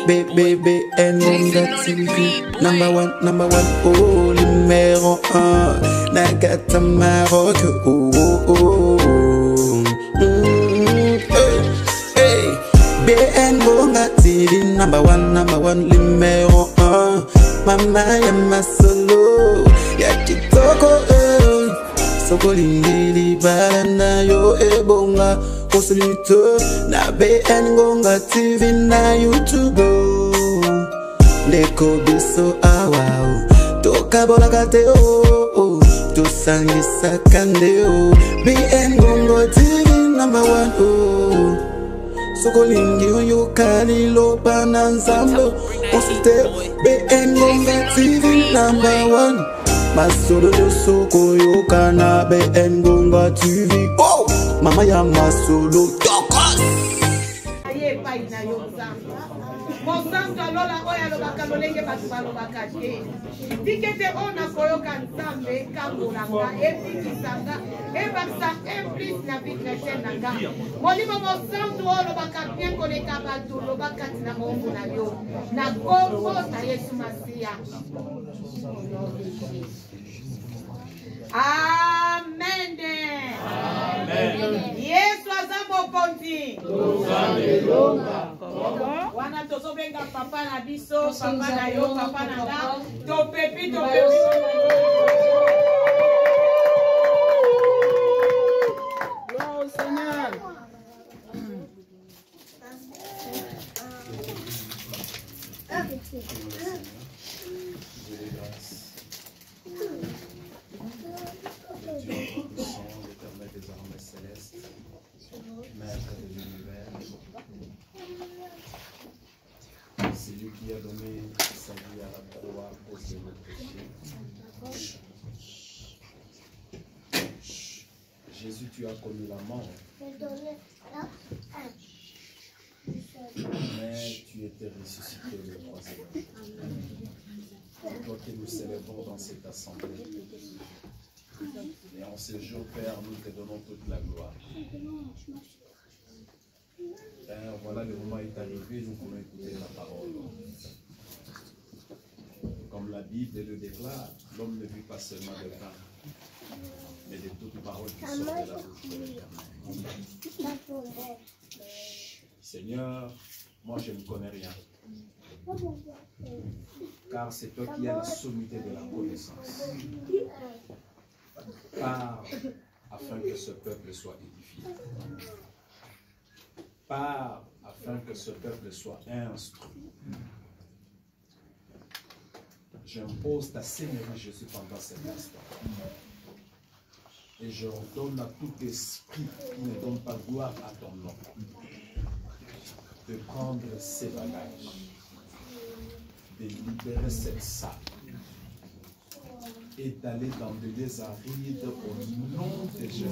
BBN TV. Number one, oh, numéro 1. Nagata Maroc, oh, oh, oh. Hey, BN Gonga TV. Number one, numéro 1. Mama ya masolo, ya kitoko, soko lindili balana yo ebonga. Kosulito na BN Gonga TV na YouTube. Ndeko biso awao toka bola kate o to sangisa kande o. BN Gonga TV number 1 o. Soko lingi yo kali lo bananzambo. Konsulte BN Gonga TV number 1. Masolo yo soko yo kana BN Gonga TV. Oh, mama ya masolo tokos. Aye pai na yo zango. Mozango alola oya lo bakalolenge basubalo bakate. Dikete ona koyo kanzambe kamulanga epikisanga ebaksa emplis na vitresenanga. Molimo mozango olo bakapien koleka batu lo bakati na mongo na yo. Na kombo ta Yesu Masia. Amen. Amen. Yesu azambo konti. Wana tozo benga papa na biso, papa na yo, papa na nga. To pepi. Gloire au Seigneur. Maître de l'univers, c'est lui qui a donné sa vie à la croix pour nos péchés. Jésus, tu as connu la mort, mais tu étais ressuscité le 3e jour. Toi que nous célébrons dans cette assemblée. Et en ce jour, Père, nous te donnons toute la gloire. Père, voilà, le moment est arrivé, nous pouvons écouter la parole. Comme la Bible le déclare, l'homme ne vit pas seulement de pain, mais de toute parole qui sort de la bouche de l'Éternel. Seigneur, moi je ne connais rien. Car c'est toi qui as la sommité de la connaissance. Pars afin que ce peuple soit édifié. Pars afin que ce peuple soit instruit. J'impose ta Seigneurie Jésus pendant cet instant. Et je ordonne à tout esprit qui ne donne pas gloire à ton nom de prendre ses bagages, de libérer cette salle et d'aller dans des lieux arides au nom de Jésus.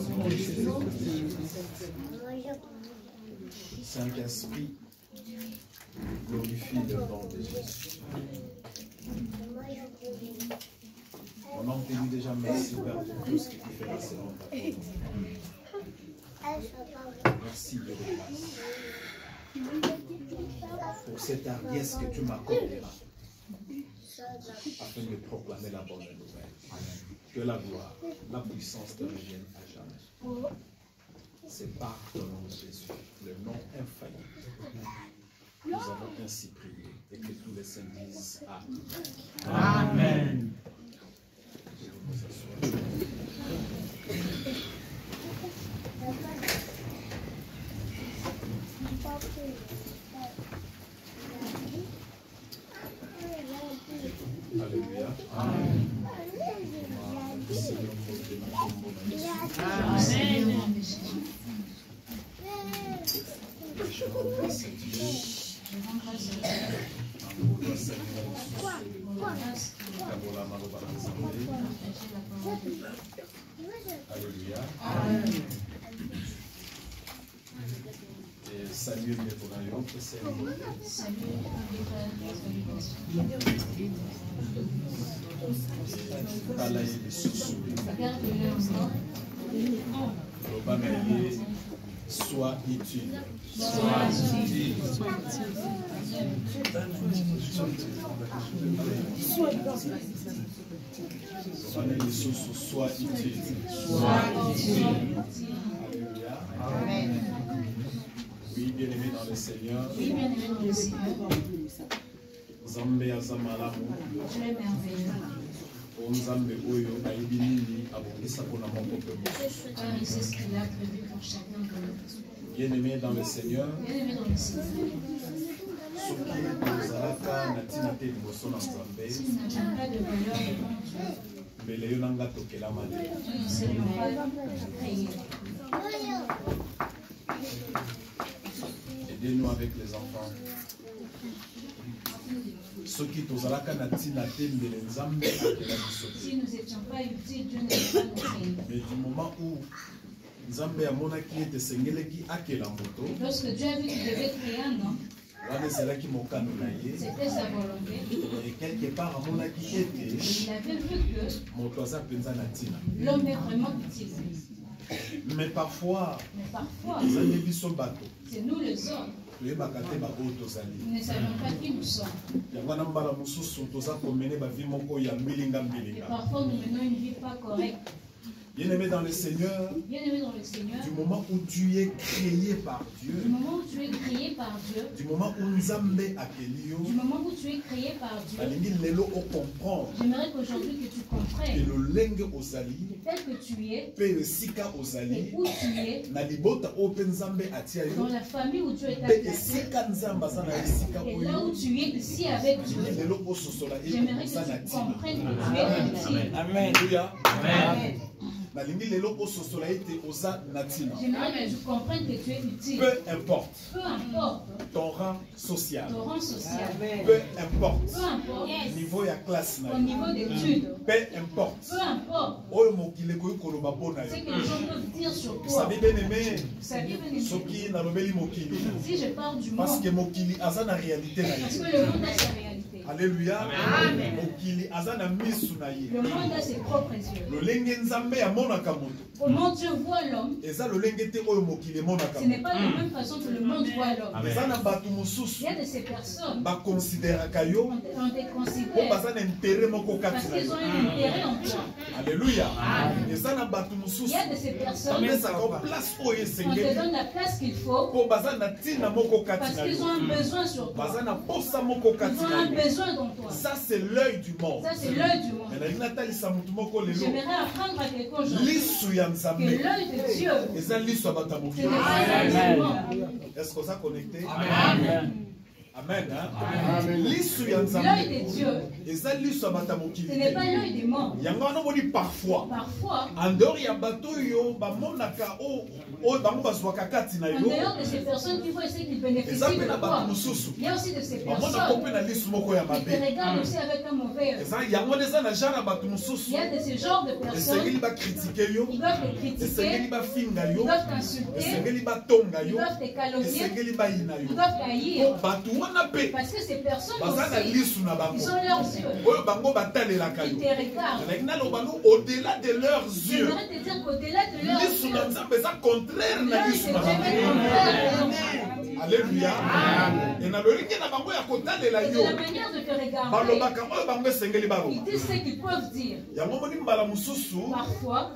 Saint-Esprit, glorifie le nom de Jésus. Mon nom te dit déjà merci Père pour tout ce que tu fais selon ta volonté. Merci de grâce pour cette hardiesse que tu m'accorderas afin de proclamer la bonne nouvelle. Que la gloire, la puissance te revienne à jamais. C'est par ton nom Jésus, le nom infaillible. Nous avons ainsi prié et que tous les saints disent Amen. Amen. Je vous assois. Alléluia. Amen. Je rends grâce à Dieu. Alléluia. Et salut les Bonayo, que c'est Sois utile. Sois utile. Alléluia. Amen. Oui, bien-aimé dans le Seigneur. Oui, bien-aimé dans le Seigneur. Nzambe azamalamu. Dieu est merveilleux. Nzambe oyo ayebi nini abongisa mpona moko pe moko. Car il sait ce qu'il a prévu pour chacun de nous. Bien-aimé dans le Seigneur. Bien-aimé dans le Seigneur. Soki tozalaka na ntina te liboso na Nzambe. Si nous n'avons pas de valeur devant Dieu, mbele yo nanga tokelama te. nous ne serions pas créés. Aidez-nous avec les enfants. Soki tozalaka na ntina te mbele Nzambe akela biso. Si nous n'étions pas utiles, Dieu n'allait pas nous créer. Mais du moment où Nzambe amonaki ete esengeleki akela moto, Lorsque Dieu a vu qu'il devait créer un homme, wana ezalaki mokano na ye, c'était sa volonté. et quelque part amonaki ete Il avait vu que moto aza mpenza na ntina. l'homme est vraiment utile. Mais parfois Mais parfois, ezali biso bato c'est nous les hommes. toyebaka te baoyo tozali. Nous ne savons pas qui nous sommes. yango wana mbala mosusu toza komene bavi moko ya mbilinga Et mbilinga. parfois, nous menons une vie pas correcte. Bien-aimé dans le Seigneur, Bien-aimé dans le Seigneur, du moment où tu es créé par du Dieu, moment où tu es créé par Dieu, du moment où Nzambe akeli yo, du moment où tu es créé par Dieu, balingi lelo ocomprendre j'aimerais qu'aujourd'hui que tu que comprennes lolenge ozali tel que tu es mpe esika et ozali où tu es, na libota oyo mpe Nzambe atia dans yo la famille où Dieu est mpe placé, esika Nzambe aza na esika et là où oyo tu es ici avec Dieu, balingi lelo ososola ete j'aimerais oza na que tu ntina. comprennes que tu es utile. Alléluia. Balingi lelo ososola ete oza na ntina. J'aimerais que tu comprennes que tu es utile. Peu importe Peu importe ton rang social, ton rang social, peu importe peu importe niveau ya classe na ton yo, niveau d'études, peu importe peu importe oyo mokili ekoki koloba mpo na ce yo. que les gens peuvent dire sur Vous toi. savez bien aimé, Vous savez, bien aimé, soki nalobeli mokili si je parle du parce monde, que mokili aza na réalité na parce ye. que le monde a sa réalité. Alléluia. Mokili aza na misu na ye. Le monde a ses propres yeux. lolenge Nzambe amonaka moto Comment Dieu voit l'homme, eza lolenge te oyo mokili emonaka ce n'est moto. pas de la même façon que le monde voit l'homme. eza na bato Il mosusu y a de ces personnes, bakonsideraka yo on les mpo considère baza na intere moko parce kati na qu'ils yo. ont un intérêt en toi. Alléluia. eza na bato Il mosusu y a de ces personnes, bapesaka o place oyo on te esengeli donne la place qu'il faut mpo baza na ntina moko kati parce na qu'ils ont yo, un besoin sur toi. baza na posa moko Ils kati ont na un yo. besoin dans toi. Ça c'est l'œil du monde. Ça, c'est l'œil du monde. nalingi natalisa motu moko lelo J'aimerais apprendre à quelqu'un aujourd'hui lisu ya que Nzambe l'œil de Dieu, eza lisu ya bato ya ce mokili. n'est pas l'œil du monde. Est-ce que ça connecté? Amen. Amen. Hein? Lisu ya L'œil Nzambe de Dieu, eza lisu ya bato ya mokili. ce n'est pas l'œil des morts. yango wana omoni parfois Parfois, en dehors ya bato oyo bamonaka oyo bango bazwaka kati na en yo, dehors de ces personnes qui vont essayer de bénéficier eza de mpe na bato toi, mosusu il y a aussi de ces bamonako personnes mpe na lisu moko ya qui mabe. te regardent aussi avec un mauvais œil. eza yango wana eza na genre ya bato Il mosusu y a de ce genre de personnes, esengeli bakritike yo, ils doivent te critiquer, esengeli bafinga ils yo, doivent t'insulter, esengeli batonga ils yo, doivent te calomnier, esengeli bayina ils yo. doivent t'haïr. bato wana mpe Parce que ces personnes baza na aussi, lisu na bango ils ont leurs yeux, oyo bango batalelaka ils yo. te regardent. nalingi naloba no au-delà de leurs yeux, J'aimerais te dire qu'au-delà de leurs lisu na yeux, Nzambe eza contraire na l'œil lisu de na Dieu est bango. contraire. Alléluia. Et na lolingi na bango ya kotalela Et de yo la manière de te regarder, balobaka oyo bango esengeli baloba. ils disent ce qu'ils peuvent dire. yango moni mbala mosusu Parfois,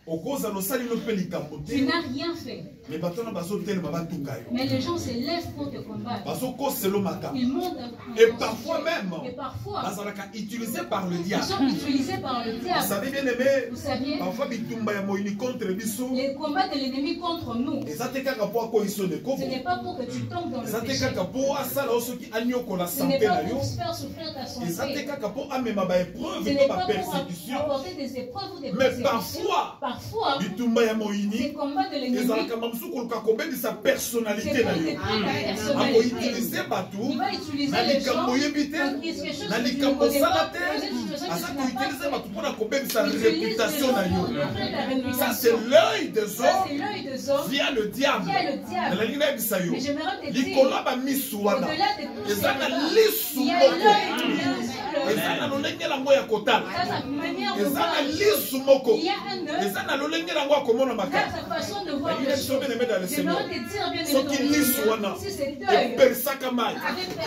okozala osali no mpe likambo tu te, n'as rien fait. me bato wana bazotelema batuka yo, Mais les gens se lèvent pour te combattre. bazokoselo makambo, Ils montent et parfois même Et parfois, bazalaka utilisé par le ils diable. sont utilisés par le Vous diable. savez bien aimé, Vous saviez, parfois bitumba ya moini contre biso les combats de l'ennemi contre nous, eza te kaka mpo akoyiso ce nekobo, n'est pas pour que tu tombes dans eza le te péché. kaka mpo asala yo soki anyokola Ce n'est sante pas na yo, pour faire souffrir ta eza te santé. kaka mpo amema baépreuve Ce to n'est pas pour bapersécution, apporter des épreuves ou des mais persécutions. parfois Parfois, bitumba ya ces moini combats de l'ennemi, ezalaka mamosu koluka kobebisa c'est personnalité na pour yo, détruire ta personnalité. akoutilize bato Il va utiliser na les gens likambo oyebi te, dans quelque chose na que tu ne likambo connais osala pas, te, dans une situation aza que tu n'as pas koutilize fait. bato mpona kobebisa Il utilise les réputation gens na pour yo. détruire ta Ça c'est réputation. l'œil des Ça, hommes c'est l'œil des hommes via le diable. via le diable. nalingi nayebisa yo Mais j'aimerais te likolo dire, ya bamisu wana au-delà de tout eza na ça, lisu il y a moko, l'œil, il y a un seul eza œil. na lolenge nango ya kotala, Ça, sa manière de eza voir. na lisu moko, Il y a un œil. eza na lolenge nango ya komona Dans makambo. sa façon de voir nalingi les sont bien aimés dans le Seigneur. J'aimerais te dire, bien Ceux qui aimés dans le lisent Seigneur, si c'est et deuil, persaka mai,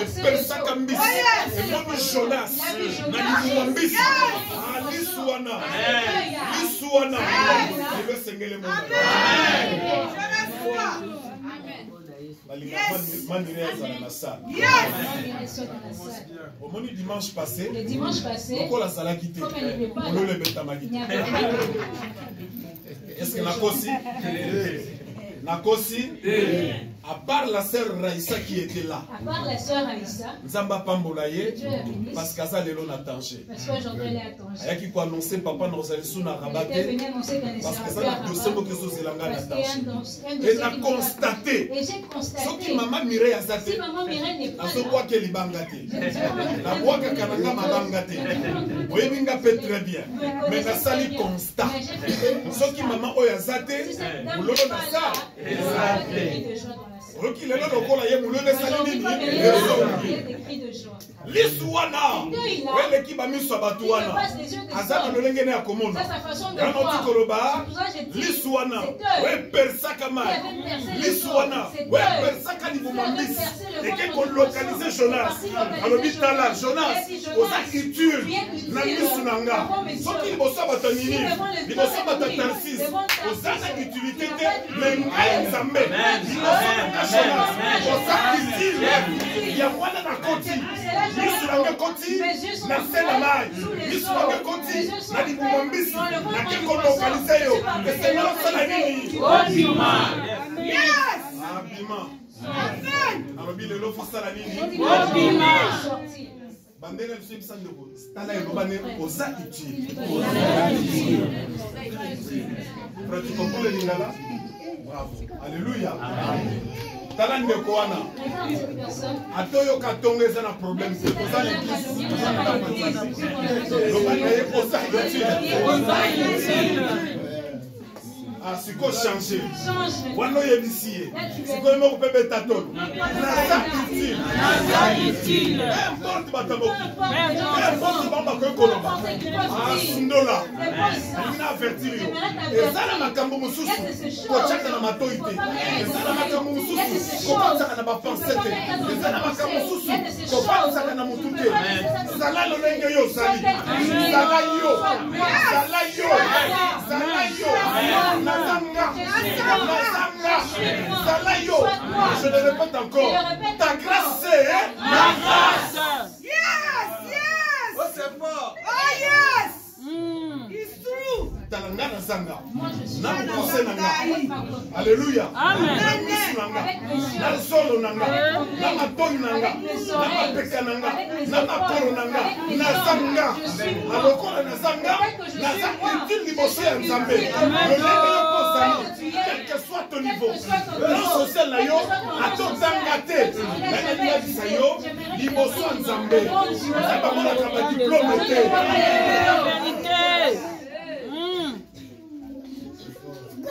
et persaka mbisi, et moi Jonas, nani mbisi, lisuana, lisuana, je vais singler mon nom. Au moment du dimanche passé, le dimanche passé, pourquoi la salle a quitté? On ne le met pas. Est-ce que Nakosi? Nakosi? À part la sœur Raïssa qui était là, à part la sœur Aïssa, Nzamba Pambolaye, Dieu la bénisse, parce qu'Aza Lelo n'a tangé. parce qu'aujourd'hui elle est à Tanger. Il y a qui annoncer papa dans les sous n'a Elle était venue rabatté. annoncer qu'elle ne Parce sera que plus ça à n'a que ce mot que Rabat. sous Zélanga n'a Parce qu'il y a un tangé. dossier Elle a qui constaté. Et j'ai Ce constaté, qui maman Mireille a zaté. si maman Mireille n'est pas À ce là, quoi qu'elle y bangate. La voix que Kananga m'a bangate. Oui, Binga fait très bien. Mais la salle constat. Ce qui maman Oya zaté, si cette dame vous n'est l'avez pas ça. là, il y aura des cris de joie dans la salle. Ok, le nom de Kola Yemou, le Aujourd'hui, salut comme elle est de là, il y a des cris de joie. Lisuana, elle qui m'a mis sur Batouana. Azana le lengene à Komona. Ça, sa façon de Dans notre voir. Koloba, C'est pour ça que j'ai dit, Lisuana, c'est deuil. ouais, Persakama, Qui avait percé le Lisuana, corps. C'est ouais, deuil. Persaka Qui Nibumambis. avait percé le Et ventre qui ont du localisé poisson. Jonas. C'est parti Alors, localiser Bitala, Jonas. Jonas, Et si Jonas, aux Akitures, tu es utile, Namisunanga. devant mes Soki yeux. Libosa Batanini, Si devant les Libosa yeux, Batatarsis, devant ta aux fils, Utilité, tu n'as pas de mais Amen. Nzambe. Libosa Jonas, aux Akitures, il y a moi dans la côte. Lisunanga Koti, na sena mai. Lisunanga Koti, na Libumambisi, na Keko localisé yo. Et c'est là ça la nini. Yes! Abima. Alobi le lo fosa la nini. Bandela le sub sandoko. Stala yo bane oza utile. Frère, tu comprends le lingala? Bravo. Alléluia. Tala ndeko wana. Regarde cette personne. Atoyo katongo eza na problème c'est pour ça l'église. Lobana ye oza utile. Ah, c'est quoi changer? Change. Wano yebisiye. C'est quoi mo pepe taton? Naza utile. N'importe bataboki. N'importe bamba ko kolomba. Ah, sundola. Ina avertir yo. Ezala makambo mosusu. Ko chaka na matoite. Ezala makambo mosusu. Ko panza na ba pensete. Ezala makambo mosusu. Ko panza na mutute. Zala lolenge yo zali. Zala yo. Zala yo. Zala yo. Nazanga. Zala yo. Je le répète encore. Ta grâce c'est ma grâce. Yes! Yes! Oh, c'est fort. Oh, yes! It's true. Talanga na zanga. Moi, je suis Na là. mukose na nga. Alléluia. Na misu na nga. Na solo na nga. Na matoni na nga. Na mapeka na nga. Na makoro na nga. Na zanga. Na lokola na zanga. Na zanga utile liboso ya Nzambe. Lolenge yo kozali. Quel que soit ton niveau. Non social na yo. Atozanga te. Nanga libakisa yo. Liboso ya Nzambe. Nzambe amonaka ba diplôme te.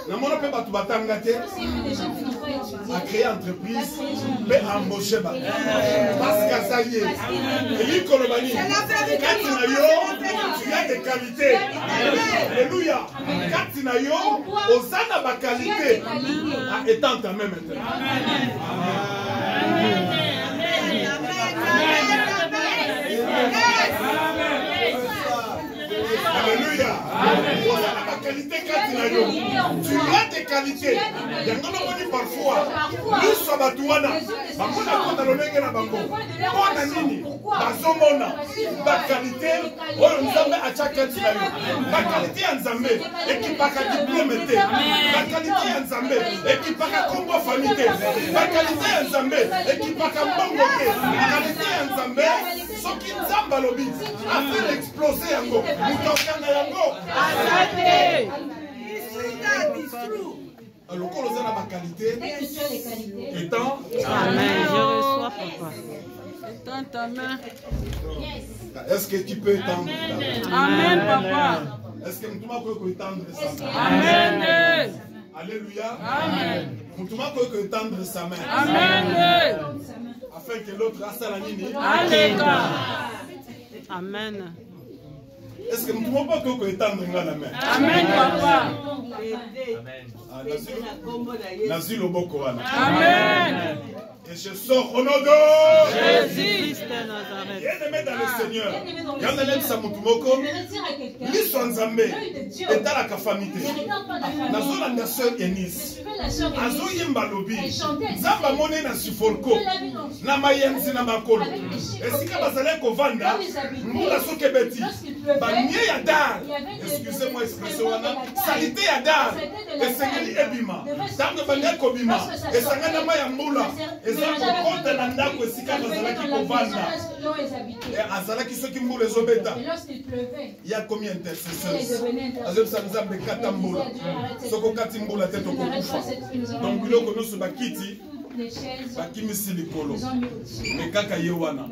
Namona pe batu batanga te. C'est des gens qui n'ont pas étudié. A créé entreprise, mais embauché ba. Parce que ça y est. Et lui kolobani. Quand tu as yo, tu as des qualités. Alléluia. Quand tu as yo, osana ba qualité. Étant ta même maintenant. Alléluia. Osana ba qualité quand tu as yo. Tu as des qualités. Yangono moni parfois. Nous sommes à Touana. Bakona kota lolenge na bango. Pona nini? Bazomona. Ba qualité. Oyo Nzambe achaka tina yo. Ba qualité ya Nzambe ekipaka diplôme te. Ba qualité ya Nzambe ekipaka kombo famille te. Ba qualité ya Nzambe ekipaka mbongo te. Ba qualité ya Nzambe soki Nzambe alobi afin exploser yango. Mutokanga yango. It's true, that is true. Lokolo zana ba qualité Dès que tu as les qualités, étant Amen. Je reçois, papa. Étends ta main. est-ce que tu peux étendre ta main? Amen, papa. Est-ce que Mutuma peut étendre sa main? Amen. Alléluia. Amen. Mutuma peut étendre sa main. Amen. Afin que l'autre reste à la nini. Alléluia. Amen. Est-ce que nous ne pouvons pas étendre la main? Amen, papa. Nazi Loboko. Amen. Et je sors au nom de Jésus de Nazareth. Bien-aimé dans le Seigneur. Yann Samutumoko. L'histoire Nzambe est à la famille. Nazo la sœur Enis. Azo yemba lobi. Zamba mone na siforko. Na mayenzi na makolo. Esika bazale kovanda. Mbula soke beti. Banye ya dar. Excusez-moi expression wana. Salité ya dar. Esengeli ebima. Tango banye kobima. Esangana ma ya mbula. Ezako na ndako esika bazalaki kovanda. Azalaki soki mbula ezobeta. Il y a combien d'intercesseurs? Azobisa Nzambe kata mbula. Soko kati mbula teto kokufa. Donc biloko nyonso bakiti bakimisi likolo me kaka ye wana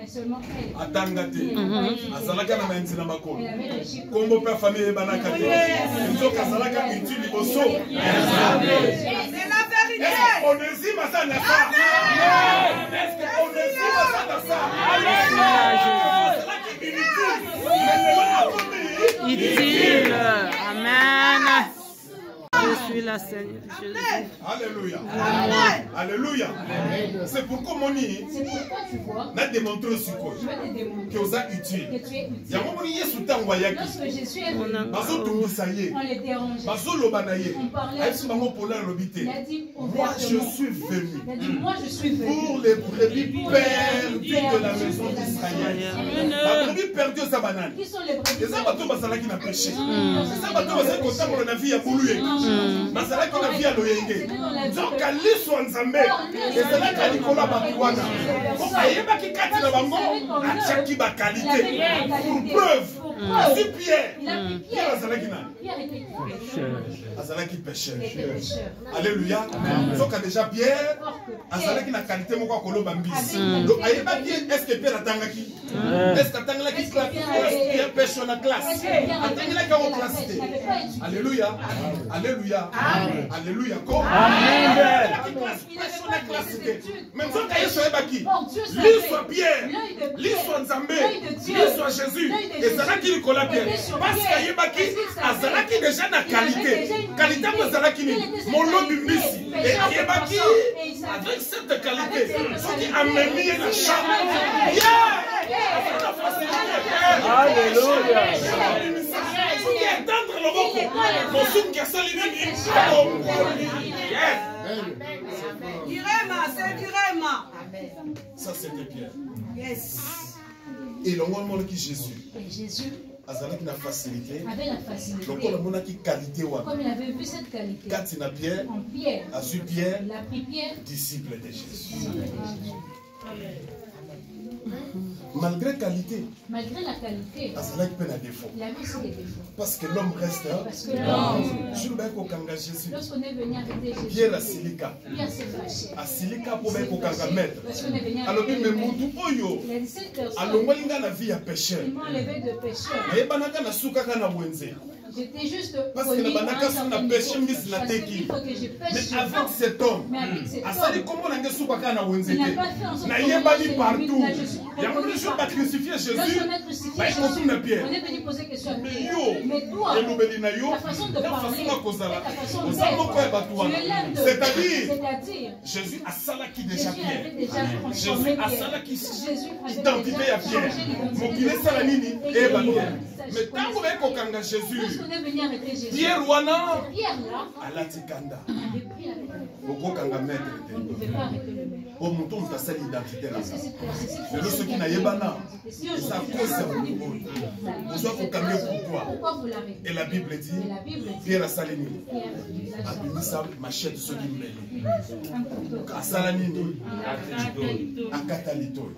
atanga te azalaka na mayenzi na makolo kombo mpe famille eyebanaka te nzoka azalaka utile liboso onésime aza na sa onésime aza na sa azalaki Utile. Amen. Je suis la Seigneur Jésus. Alléluia. Alléluia. C'est pourquoi mon nid n'a démontré aussi que vous êtes utile. Il y a un moment où Jésus t'a envoyé. Bazo Tungusaye. Bazo Lobanaye. Moi je suis venu pour les brebis perdues de la maison d'Israël. La brebis perdue aux Abanani. Les abattoirs Basala qui n'a péché. Les abattoirs Basala qui ont la vie à Bouloué. Basala qui n'a vie à Loyenge. Donc à l'issue Nzambe. Les Basala qui Nicolas Bakouana. Donc à Yeba qui kati na bango. À Tchaki ba qualité. Pour preuve. C'est Pierre. Pierre Basala qui n'a. Basala qui pécheur. Alléluia. Donc déjà Pierre. Basala qui n'a qualité mon quoi kolo bambis. Donc à Yeba qui est-ce que Pierre attanga qui? Est-ce que attanga qui classe? Pierre pêche dans la classe. Attanga qui en classe. Alléluia. Alléluia. Alléluia. Amen. Même si tu es sur Ebaki, lui soit Pierre, lui soit Nzambe, lui soit Jésus, et Zalaki Nicolas Pierre. Parce que Ebaki, Zalaki déjà na qualité. Qualité de Zalaki, mon lobby missi. Et Ebaki, avec cette qualité, ce qui a mené la chambre. Alléluia. Ça c'était Pierre. Yes. Et le moment qui Jésus. Jésus avait la facilité. Comme il avait vu cette qualité. En Pierre, a su Pierre, il a pris Pierre, disciple de Jésus. Malgré la qualité, il a vu aussi des défauts. Parce que l'homme reste. Lorsqu'on est venu arrêter Jésus, Pierre Silika. Pierre s'est fâché. A Silika pour mettre au Kangamètre. Alors, Il a dit cette personne, ils m'ont enlevé de pécheur. J'étais juste parce que il faut que je pêche. Mais avec cet homme, il n'a pas fait en sorte partout. Il y a un jour qui crucifié Jésus. On est venu poser question à Pierre. Mais toi, ta façon de parler, ta façon d'être, c'est-à-dire, Jésus a salaki déjà Pierre. Jésus a salaki identité à Pierre. Mon qui est salanini et Pierre. Mais quand vous voyez qu'au Jésus, Pierre Wana, Alatikanda, Boko Kanga maître, au mouton de sa identité là. Mais ceux qui n'aient pas là, ça cause vous avez pourquoi. Et la Bible dit, Pierre a salini, a mis sa machette sur l'immédiat. A salanini, a catalito.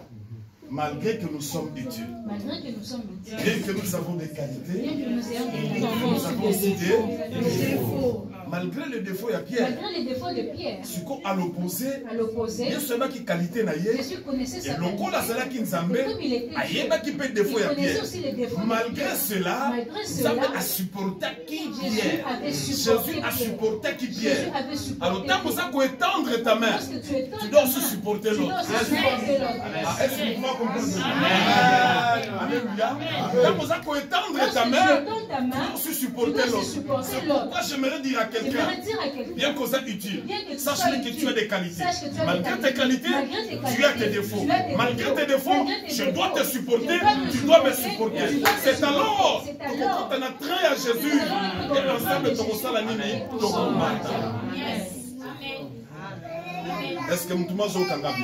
Malgré que nous sommes utiles, bien que nous avons des qualités, nous avons aussi des défauts. Malgré les défauts, il y a Pierre. Ce qu'on à l'opposé, bien seulement qui qualité n'a yé, et l'on a cela qui nous amène, à qui peut défaut, il y a Pierre. Malgré cela, Nzambe a supporté qui Pierre. Jésus a supporté qui Pierre. Alors, tant que ça, tu étendre ta main, tu dois aussi supporter l'autre. Est-ce que vous comprenez? Alléluia. Quand tu étendre ta main, tu dois aussi supporter l'autre. C'est pourquoi j'aimerais dire à quelqu'un, bien qu'on soit utile, sache que tu as des qualités. Malgré tes qualités, tu as tes défauts. Malgré tes défauts, je dois te supporter, tu dois me supporter. C'est alors que quand on a trait à Jésus, et ensemble, tu ressens la nini, tu combattras. Est-ce que nous sommes au bien?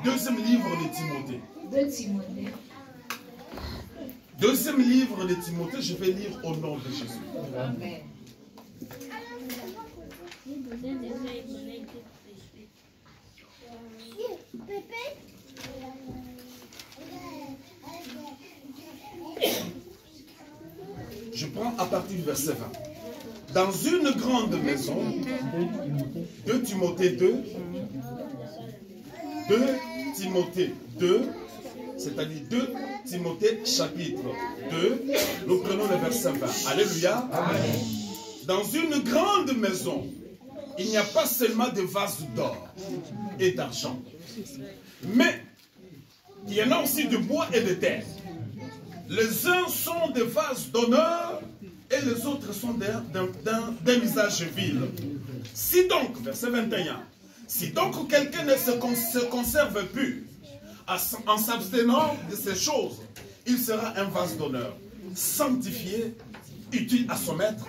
Deuxième livre de Timothée. Deuxième livre de Timothée, je vais lire au nom de Jésus. Amen. Je prends à partir du verset 20. Dans une grande maison, 2 Timothée 2, 2 Timothée 2, c'est-à-dire 2 Timothée chapitre 2, nous prenons le verset 20. Alléluia. Amen. Dans une grande maison, il n'y a pas seulement des vases d'or et d'argent, mais il y en a aussi de bois et de terre. Les uns sont des vases d'honneur et les autres sont d'un visage vil. Si donc, verset 21, si donc quelqu'un ne se conserve plus en s'abstenant de ces choses, il sera un vase d'honneur, sanctifié, utile à son maître,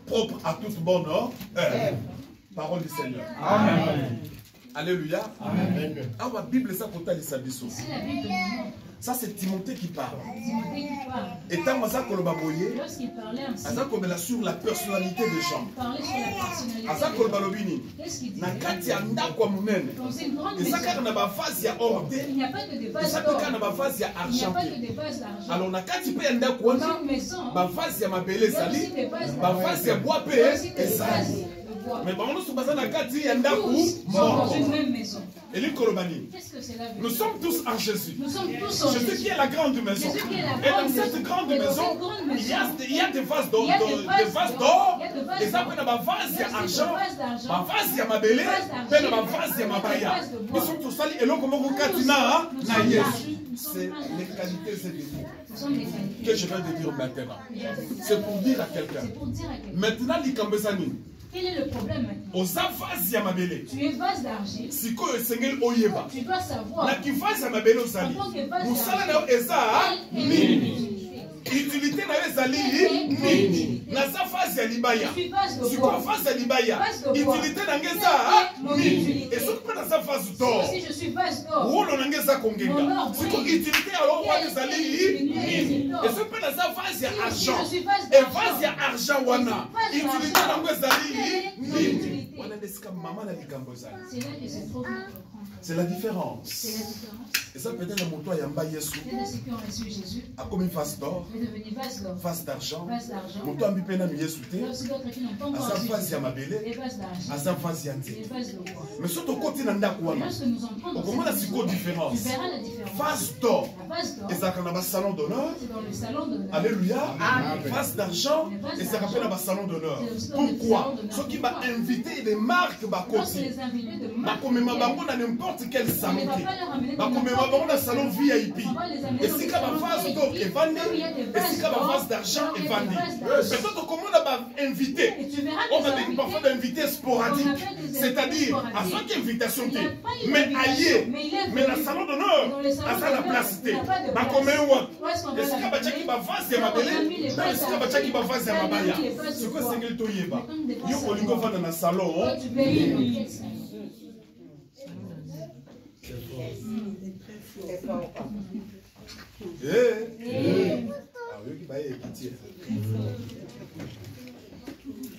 propre à toute bonne œuvre. Parole du Seigneur. Amen. Alléluia. Amen. Ah, la Bible, ça, ça c'est Timothée qui parle. Et tant que ça, lorsqu'il parlait sur la personnalité des gens. Qu'est-ce qu'il dit? Dans une grande maison, il n'y a pas que des vases d'or. Il n'y a pas que des vases d'argent. Alors, dans une maison, il y a aussi des vases d'argent. Mais dans une même maison. Qu'est-ce que c'est la vie? Nous sommes tous en Jésus. Nous sommes tous en Jésus. Jésus qui est la grande maison. Et dans cette grande maison, il y a des vases d'or. Et ça peut être des vases d'argent. Des vases de mabélé. Des vases de mabaya. Nous sommes tous allés. Et là, comment vous katina na Yesu. C'est les qualités et les défauts que je viens de dire maintenant. C'est pour dire à quelqu'un. Maintenant, l'ikambesani. Quel est le problème maintenant? Tu es vase d'argile. Tu dois savoir. En tant que vase d'argile, utilité na ezali nini naza phase ya libaya siko phase ya libaya utilité na ngeza nini et soki pe naza phase d'or si je suis phase d'or wolo na ngeza kongenga siko utilité alors wana ezali nini et soki pe naza phase ya argent et phase ya argent wana utilité na ngeza nini wana desika mama na likambo ezali. C'est là que c'est trop important. C'est la différence. Et ça peut-être le montant Yamba Yesu. A comme face d'or, face d'argent. Montant Bipena Yesoute. A sa face Yamabele. A sa face Yanti. Mais surtout côté Nandakouana. Au comment la différence? Face d'or. Et ça quand on a salon d'honneur. Alléluia. Face d'argent. Et ça rappelle un salon d'honneur. Pourquoi? Ce qui m'a invité des marques Bakoti. Comme n'importe quel salon. Comme un salon VIP. Et si comme un vase d'or est vendu, et si comme un vase d'argent est vendu. Peut-être comment on a invité. On va dire parfois d'invité sporadique. C'est-à-dire, à chaque invitation, mais ailleurs, mais dans le salon d'honneur, à ça la place. Comme un ouat. Et si comme un qui va vase de ma belle, et si comme un qui va vase de ma baya. C'est quoi c'est que le toyeba? Yo olingo va dans le salon.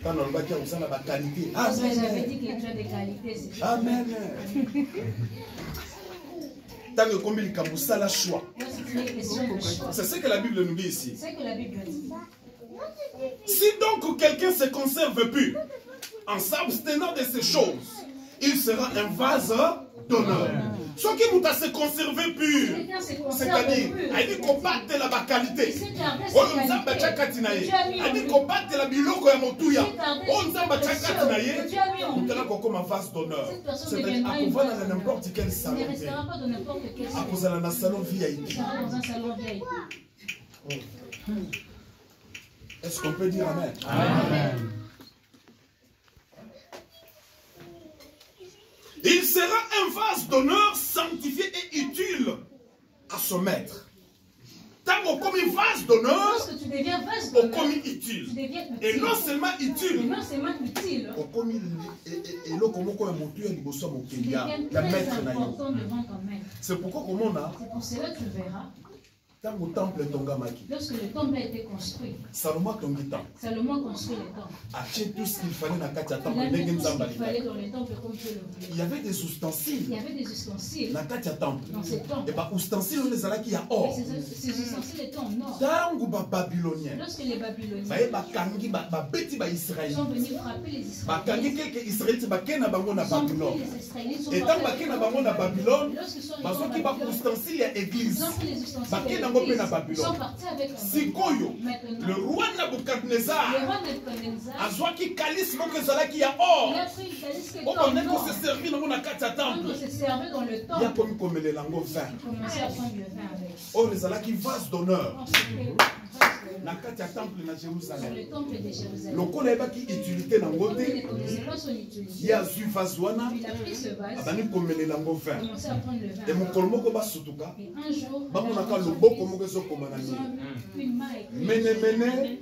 Quand on va dire ça, on a la qualité. Ah, j'avais dit que tu as des qualités. Amen. Tant que combien il y a la choix. C'est ce que la Bible nous dit ici. C'est ce que la Bible dit. Si donc quelqu'un se conserve plus en s'abstenant de ces choses, il sera un vase d'honneur. Ce qui vous a se conservé pur, c'est-à-dire, il dit qu'on batte la qualité. On nous a battu Katinaye. Il dit qu'on batte la biloko ya motuya. On nous a battu Katinaye. On te l'a comme un vase d'honneur. C'est-à-dire, à pouvoir dans n'importe quel salon. À cause de la salon VIP. Est-ce qu'on peut dire amen? Amen. Il sera un vase d'honneur sanctifié et utile à son maître. Tant on comme un vase d'honneur, on comme utile. Et non seulement utile, on comme c'est pourquoi comme on a, lorsque le temple a été construit, Salomon construit le temple. Tout ce qu'il fallait dans le temple comme Dieu le voulait. Il y avait des ustensiles. Dans ce temple. Et bien, ustensiles, on les a là qui y a or. Ces ustensiles étaient en or. Lorsque les Babyloniens sont venus frapper les Israélites, ils sont pris les Israélites. Et tant qu'ils sont à Babylone, ils sont partis avec le roi Nabucodonosor a joué qui calice qui a or. On est qu'on se servir dans le temple. Il y a comme les langues vin. Oh, les alaki vase d'honneur. Dans le temple de Jérusalem. Le collègue qui utilité dans le côté, il y a su vase douana. Abani comme les langues vin. Et mon colmo ko basutuka. Ba mon aka le beau comme que so comme na ni. Mene.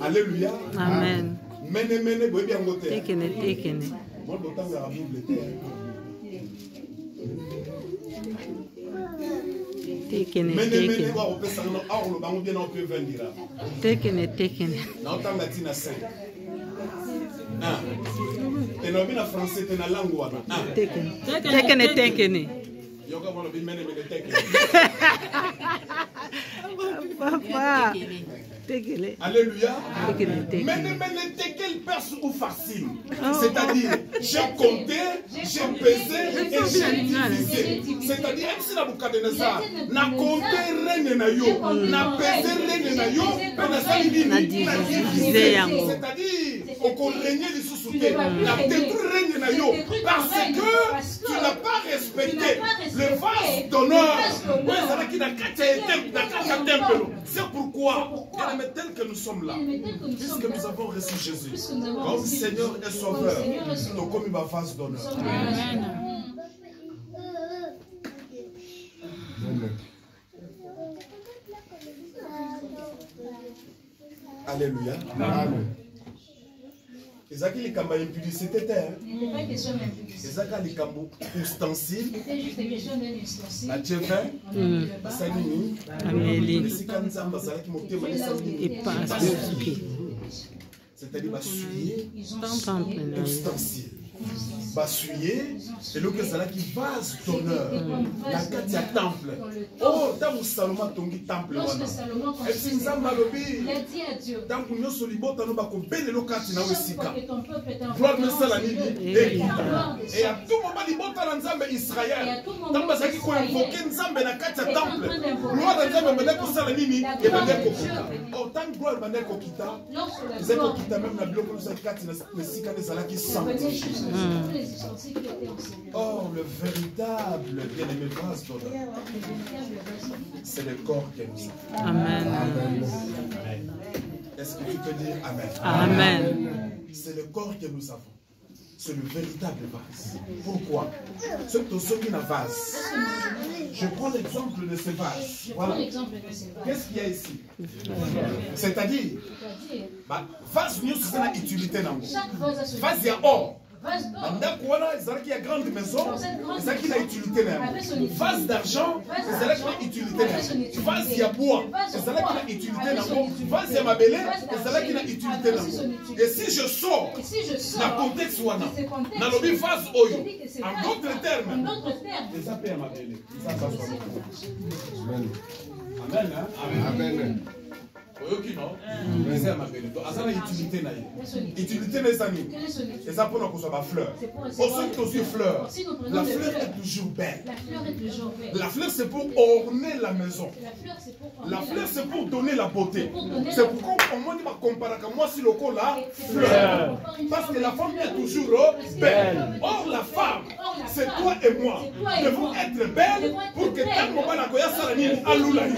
Alléluia. Amen. Mene boy bien ngote. Tekene. Bon temps de la Bible. Tekene. Na otanga tina 5. Tena bina français tena langue wana. Tekene. Yoga bona bi mene tekene. Papa. Tekele. Alléluia. Tekele. Mene tekel perce ou facile. C'est-à-dire, j'ai compté, j'ai pesé et j'ai divisé. C'est-à-dire, même si Nabucodonosor n'a compté rien na yo, n'a pesé rien na yo, n'a divisé. C'est-à-dire, on régner les sous-soutés, n'a détruit rien na yo, parce que tu n'as pas respecté le vase d'honneur. C'est pourquoi, tel que nous sommes là, puisque nous avons reçu Jésus comme Seigneur et Sauveur, donc comme il va vase d'honneur. Alléluia. Amen. Ezaki likamba impudicité terre. Ezaka likambo ustensile. C'était juste une question d'un ustensile. La chevin. Salini. Amélie. Et c'est-à-dire bassuyer. Ustensile. Bassuyer. Et le que ça qui vase d'honneur. La katia temple. Oh, dans le Salomon tongi temple. Et si nous avons il a dit à Dieu. Dans le Solibo, nous avons belle locati na Wesika. Gloire me salami. Et à tout moment, il monte dans Nzambe Israël. Dans le Zaki ko invoquer Nzambe na katia temple. Gloire de Nzambe mena ko salami et mena ko kita. Oh, tant gloire mena ko kita. Vous êtes ko kita même na biloko za kati na sika des alaki sanctifié. Oh, le véritable bien-aimé vase d'honneur. C'est le corps que nous avons. Amen. Est-ce que tu peux dire Amen? Amen. C'est le corps que nous avons. C'est le véritable vase. Pourquoi? Ce qui est un vase. Je prends l'exemple de ce vase. Voilà. Qu'est-ce qu'il y a ici? C'est-à-dire, vase, nous avons une utilité. Vase, il y a or. Il y a grande maison, il y a utilité. Vase d'argent, il y a utilité. Vase il y a bois, il y a utilité. Vase il y a mabélé, il y a utilité. Et si je sors dans le contexte, dans le vase oyo, en d'autres termes, les appels à mabélé. Amen. Amen. Oyoki non? Mais c'est ma belle. Donc, ça a utilité na ye. Utilité na sani. Et ça pour nous qu'on soit ma fleur. Pour ceux qui ont aussi fleur, la fleur est toujours belle. La fleur c'est pour orner la maison. La fleur c'est pour donner la beauté. C'est pourquoi on m'a dit comparer que moi si le col là fleur. Parce que la femme est toujours belle. Or la femme, c'est toi et moi. Devons être belles pour que tant qu'on va la goya salamine alula yo.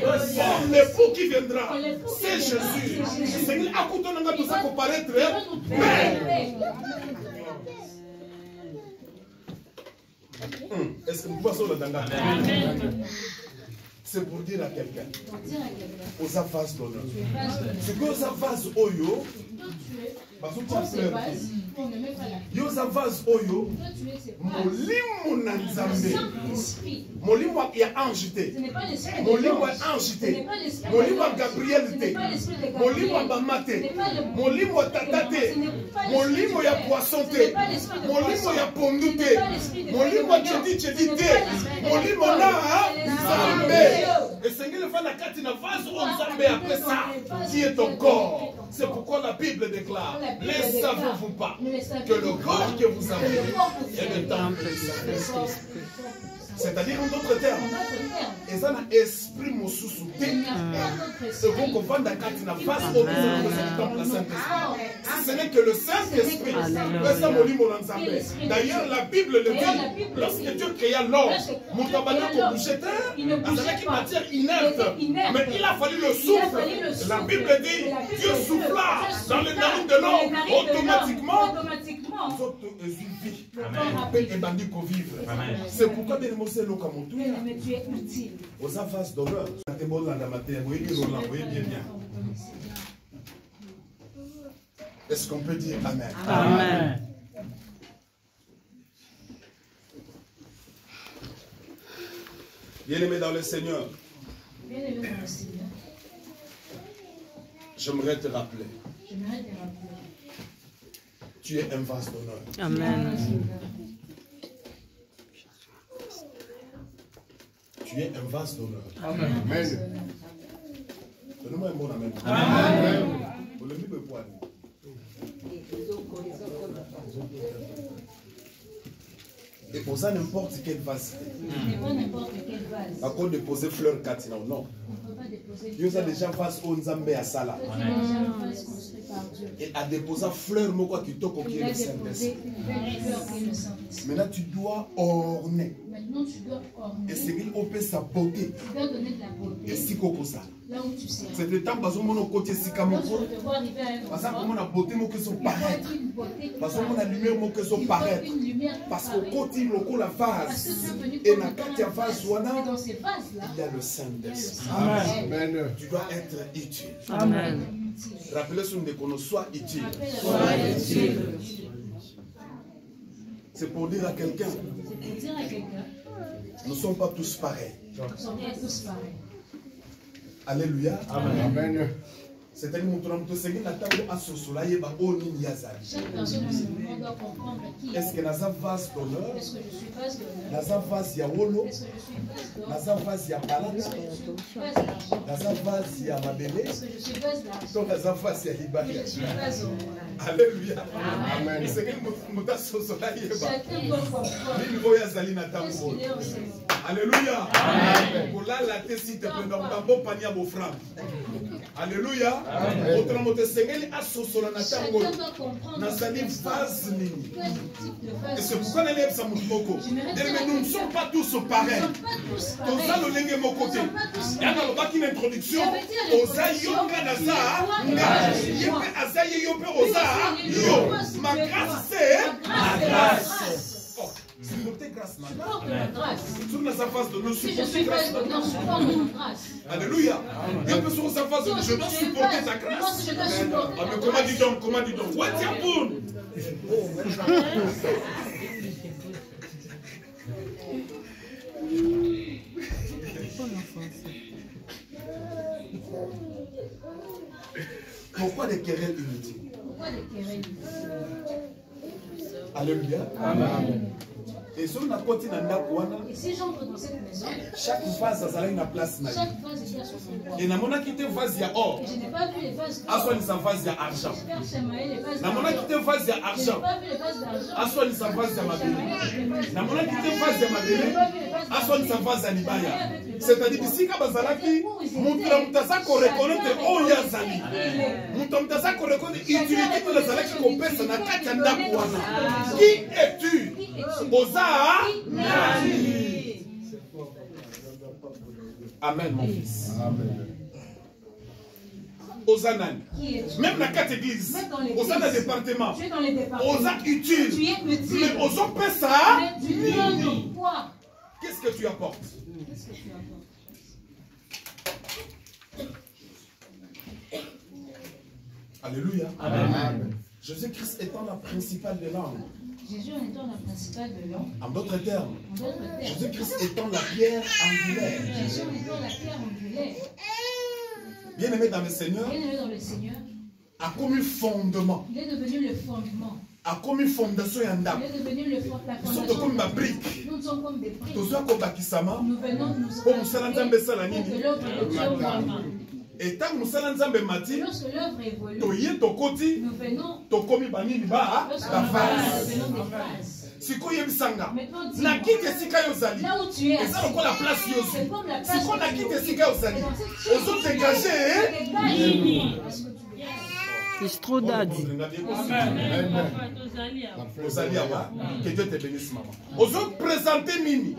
Or l'époux qui viendra, c'est Jésus. C'est à côté de tout ça pour paraître belle. Est-ce que vous passez au Danga? C'est pour dire à quelqu'un, aux avas d'honneur. C'est que aux avas oyo, parce que tu as pleuré. Aux avas oyo, molimo nanzambe, molimo ya anjité, molimo ya anjité, molimo ya gabrielité, molimo ya bamate, molimo ya tatate, molimo ya poissonté, molimo ya pondute, molimo ya chedite, molimo na nzambe. Et Seigneur le fait la carte na vase au Nzambe après ça, qui est ton corps. C'est pourquoi la Bible déclare, ne savez-vous pas que le corps que vous avez est le temple du Saint-Esprit. C'est-à-dire en d'autres termes, et ça n'a esprit mon sous-souté. C'est bon qu'on vende la carte na vase au temple du Saint-Esprit. Si ce n'est que le Saint-Esprit, d'ailleurs la Bible le dit, lorsque Dieu créa l'homme, mon tabernacle au boucheteur, avec une matière inerte, mais il a fallu le souffle. La Bible dit, Dieu souffla dans les narines de l'homme, automatiquement, c'est pourquoi bien c'est le camotou. Aux avas d'honneur, est-ce qu'on peut dire Amen? Amen. Bien-aimé dans le Seigneur, j'aimerais te rappeler. Tu es un vase d'honneur. Amen. Tu es un vase d'honneur. Amen. Donnez-moi un bon amen. Amen. Et pour ça, n'importe quel vase. Par contre, de poser fleur katina ou non. Dieu a déjà vase au Nzambe à Sala. Et à déposer fleur, moi quoi qui toque qui est le Saint-Esprit. Maintenant, tu dois orner. Et c'est qu'il opère sa beauté. Et si comme ça. C'est le temps parce que mon côté si comme parce que mon beauté mon que sont paraître. Parce que mon lumière mon que sont paraître. Parce qu'au côté le la vase et dans quatre vases il y a le Saint-Esprit. Amen. Tu dois être utile. Amen. Rappelez-vous de qu'on soit utile. C'est pour dire à quelqu'un. Nous ne sommes pas tous pareils. Alléluia. Amen. C'est-à-dire que nous sommes à ce soleil. Chaque personne de ce moment doit comprendre qui est-ce que nous avons vase d'honneur? Est-ce que je suis vase d'honneur? Nous avons vase yawolo? Est-ce que je suis vase d'or? Nous avons vase yabalata? Est-ce que je suis vase d'argent? Nous avons vase yamabele? Est-ce que je suis vase d'argent? Donc nous avons vase yalibaya. Je suis vase d'or. Alléluia. Amen. C'est que nous sommes à ce soleil. Chacun doit comprendre. Qu'est-ce qu'il est en ce moment? Alléluia. Amen. Pour là, la tête, si tu peux dans bon panier à vos frappes. Alléluia. Autrement, te Seigneur a sosola na tango. Na sali vase nini. Et c'est pourquoi nous lève sa moko. Mais nous ne sommes pas tous pareils. Tous ça le lenge mon côté. Il y a une introduction. Oza yonga na sa. Yepe azaye yope oza. Yo. Ma grâce c'est ma grâce. C'est pour tes grâces maintenant. Sur la face de nous, Si je suis vase d'honneur, je porte mon grâce. Alléluia. Et puis sur sa face de nous, je dois supporter ta grâce. Moi, je dois supporter Ah, mais ta comment grâce. dis donc, comment dis donc? What's your pool? Pourquoi des querelles inutiles? Pourquoi des querelles? Alléluia. Amen. Et si on a continué Et si j'entre dans cette maison, chaque vase a une place. Chaque vase est à son endroit. Et n'a quitté vase ya or. Et je n'ai pas vu les vases d'or. Aswa ni sa vase ya argent. N'a quitté vase ya argent. Je n'ai pas vu les vases d'argent. Aswa ni sa vase ya mabele. N'a quitté vase ya mabele. Aswa ni sa vase ya libaya. C'est-à-dire ici quand bazalaki, mutra mutasa ko reconnaître oya zali. Mutra mutasa ko reconnaître utilité de la zalaki ko pesa na kati ya ndako wana. Qui es-tu? Oza Nani. Amen mon fils. Oza Nani. Même dans 4 églises. Oza dans le département. Oza utile. Mais Oza pesa. Qu'est-ce que tu apportes? Alléluia. Amen. Jésus-Christ étant la principale des langues. Jésus étant la principale de l'homme. En d'autres termes, Jésus-Christ étant la pierre angulaire. Jésus étant la pierre angulaire. Bien-aimé dans le Seigneur. Bien-aimé dans le Seigneur. A commis fondement. Il est devenu le fondement. A commis fondation et andam. Il est devenu le fondement. Nous sommes comme ma brique. Nous sommes comme des briques. Nous venons nous comme Salanzambe Salani. Et tant que nous sommes dans mati, lorsque l'œuvre évolue, nous venons tokomi banini ba vases. Siko yebisanga na kite sika yozali là où tu es, et ça le la place yozo c'est comme la place siko na kite sika yozali ozo dégager C'est trop daddy. Que Dieu te bénisse, maman. Ozo présenter Mimi.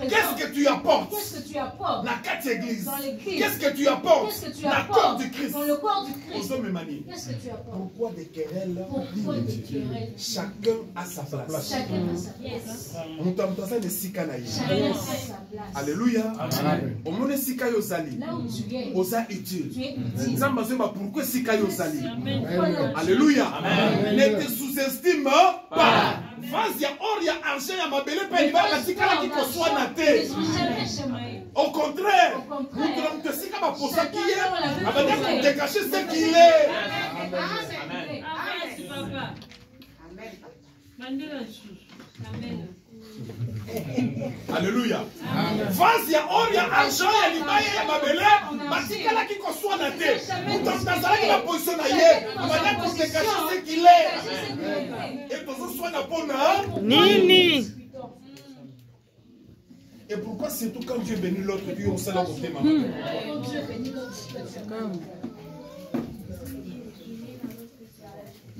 Qu'est-ce que tu apportes? Qu'est-ce que tu apportes? La 4 églises. Dans l'église. Qu'est-ce que tu apportes? Qu'est-ce que tu la apportes? corps du Christ. Dans le corps du Christ. Ozo Memani. Qu'est-ce que tu apportes? Pourquoi des querelles? Pourquoi des querelles? Chacun a sa place. Chacun a sa place. Chacun a sa place. Alléluia. Au monde sika yozali. Là où tu es. Oza utile. Tu es utile. Pourquoi sika yozali? Amen. Alléluia. Ne te sous-estime pas. Vas-y, or il y a argent, il y a ma belle peine, il va la tika qui soit na te. Au contraire, nous te sika ma posa qui est, avec te cacher ce qu'il est. Alléluia. Vas-y, or il y a argent, il y a l'image, il y a ma belle, ma tika là qui soit na te. Nous t'entendons la position na yé, avec te cacher ce qu'il est. Et pour ce soit na pona. Nini. Et pourquoi c'est tout quand Dieu bénit l'autre, Dieu on s'en a côté maman.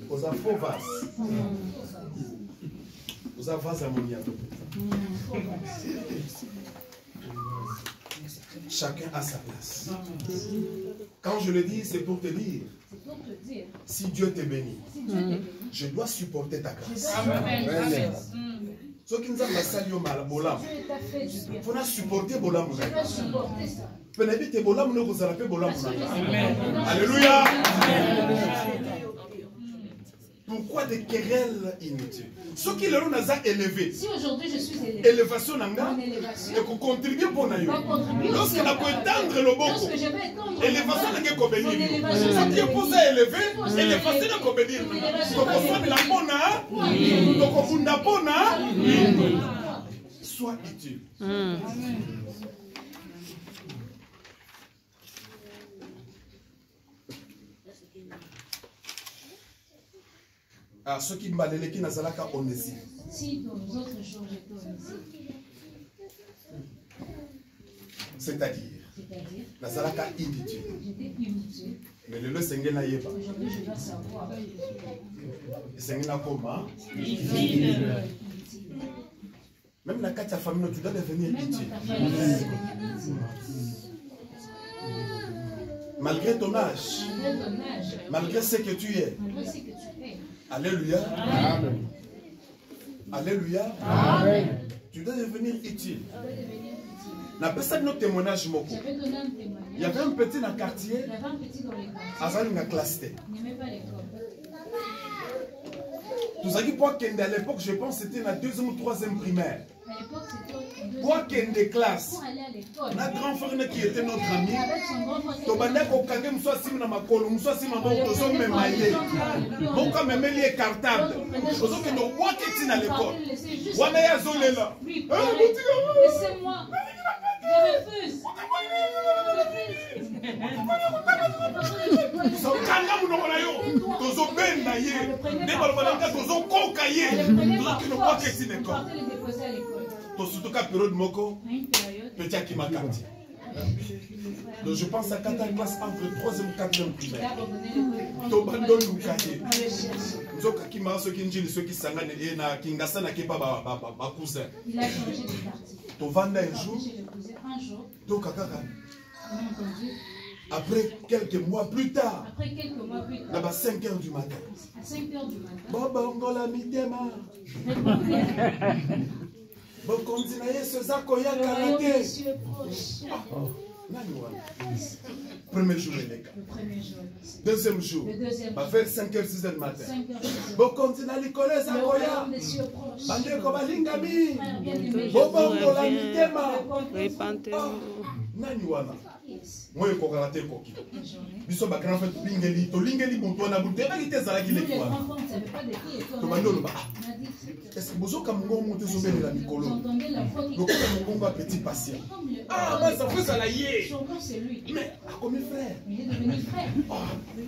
Aux faux vases. Aux vases ammoniaques. Chacun a sa place. Quand je le dis, c'est pour te dire. Si Dieu te bénit, je dois supporter ta grâce. Amen. Ce qui nous a passé mal, bolam. Il faut supporter bolam. Alléluia. Pourquoi des querelles inutiles? Ce qui leur a élevé. Si aujourd'hui je suis élevé, élévation nanga, et qu'on contribue pour naïo. Lorsqu'on a pu étendre le boko, élévation n'a qu'à bénir. Ce qui est posé à élever, élévation n'a qu'à bénir. Donc on soit de la pona, donc on funda pona, soit utile. Ah, ceux qui m'ont qui n'azalaka onésime. Si dans autres jours j'étais onésime. C'est-à-dire, n'azalaka inutile. J'étais inutile. Mais le Seigneur n'a yeba. Aujourd'hui je dois savoir. Le Seigneur n'a comment? Même la carte de famille, tu dois devenir utile. Malgré ton âge, malgré ce que tu es. Alléluia. Amen. Alléluia. Amen. Tu dois devenir utile. On appelle ça notre témoignage. Il y avait un petit dans le quartier. Il y avait un petit dans les quartiers. Il n'aimait pas l'école. Tout ça qui pour qu'à l'époque, je pense que c'était la 2e ou 3e primaire. À l'époque, c'était Pour qu'il y ait des classes. pour aller à l'école. Notre grand frère qui était notre ami. Avec son grand frère. Tu vas dire qu'on gagne soit sim na makolo, soit sim na makolo, soit même maillé. Bon quand même il est cartable. Parce que nous voit que tu à l'école. Wana ya zolé là. Laissez-moi. Je refuse. Kanga munokona yo. Tozo ben na ye. Ne balobala tozo koka ye. Tozo ne voit que tu l'école. To surtout ka période moko. Petit qui m'a quartier. Donc je pense à 4e classe entre 3e et 4e primaire. Tobando Lukaye. Nzoka ki ma so ki njili so ki sangane e na kingasa na kepa ba cousin. Il a changé de quartier. Tovanda un jour. Un jour. To kakaka. Après quelques mois plus tard. Après quelques mois plus tard. Là-bas 5h du matin. À 5h du matin. Bobo ngola mitema. Bon continue ce zako ya karaté. Premier jour, les gars. Le premier jour. Deuxième jour. Le deuxième Va faire 5h, 6h du matin. 5h. Bon continue à l'école, Zakoya. Bande Kobalingami. Bobo ngola mitema. Nani wana. Moi je kokala te koki. Biso ba grand frère lingeli to lingeli bonto na bunte ba kite zala kile kwa. To bandolo ba. Est-ce que bozo kamungo monte zo bela mikolo. Donc kamungo petit patient. Ah bah ça fait ça la yé. Mais a comme frère. Il est devenu frère.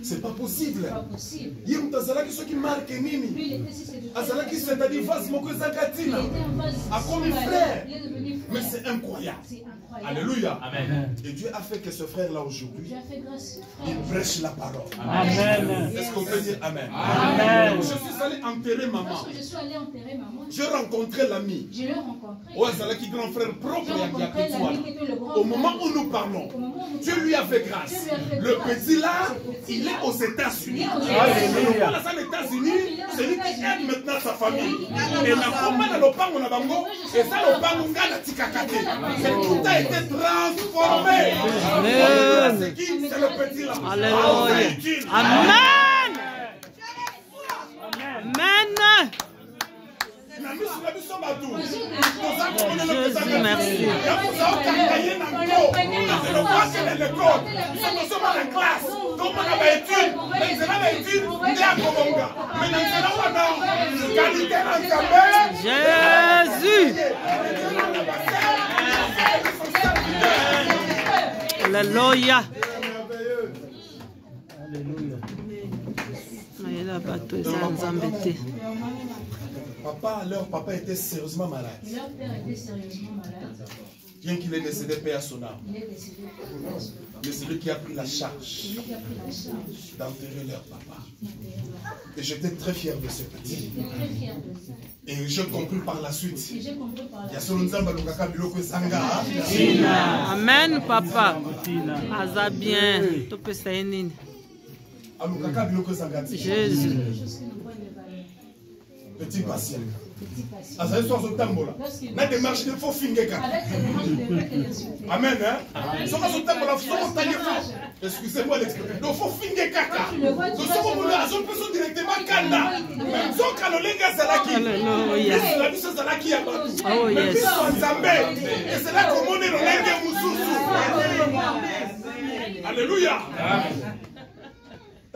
C'est pas possible. C'est pas possible. Yé mtazala ki soki marque nini. Lui il était si c'est de. Azala ki c'est-à-dire face moko zakatina. A comme frère. Il est devenu frère. Mais c'est incroyable. C'est incroyable. Alléluia. Amen. Et Dieu a fait que ce frère-là aujourd'hui, Dieu a fait grâce. il prêche la parole. Amen. Est-ce qu'on peut dire Amen? Amen. Je suis allé enterrer maman. Lorsque je suis allé enterrer maman, J'ai rencontré l'ami. je l'ai rencontré. Ouais, c'est là qui grand frère propre J'ai rencontré l'ami qui était le grand Au moment frère. où nous parlons, Au moment où nous Dieu parlons, lui a fait grâce. Dieu lui a fait Le grâce. petit là, Ce il petit-là, est aux États-Unis. il est aux Alléluia. États-Unis. Dans les États-Unis, c'est lui qui aide maintenant sa famille. Et la commande dans le pango na bango, et ça le pango ngana tikakate. C'est tout a été transformé. Amen. C'est le petit là. Alléluia. Amen. Amen. Jésus, merci. Jésus. Alléluia. Papa, leur papa était sérieusement malade. Leur père était sérieusement malade. Bien qu'il est décédé, paix à son âme. Il est décédé. Mais c'est lui qui a pris la charge C'est lui qui a pris la charge d'enterrer leur papa. Et j'étais très fier de ce petit. J'étais très fier de ça. Et j'ai compris par la suite. Et j'ai compris par Il y la a suite. solo nzamba lokaka biloko ezanga. Amen, papa. Aza bien. Topesa ye nini? Alokaka biloko ezanga ti. Jésus. Quelque chose qui nous voit les valeurs. Petit patient. Petit patient. Azali so azotambola. Na démarche il faut fingeka. Avec ses démarches, il devrait te l'insulter. Amen, hein? Soka azotambola soko tanye fo. Excusez-moi l'expression. Donc faut fingeka kaka. Donc soko mona azopeso directement kanda. Même soka lolenga azalaki. Alléluia. Mais la biso azalaki ya bato. Oh Mais yes. biso nzambe. Et c'est là qu'on est lolenge mususu. Alléluia.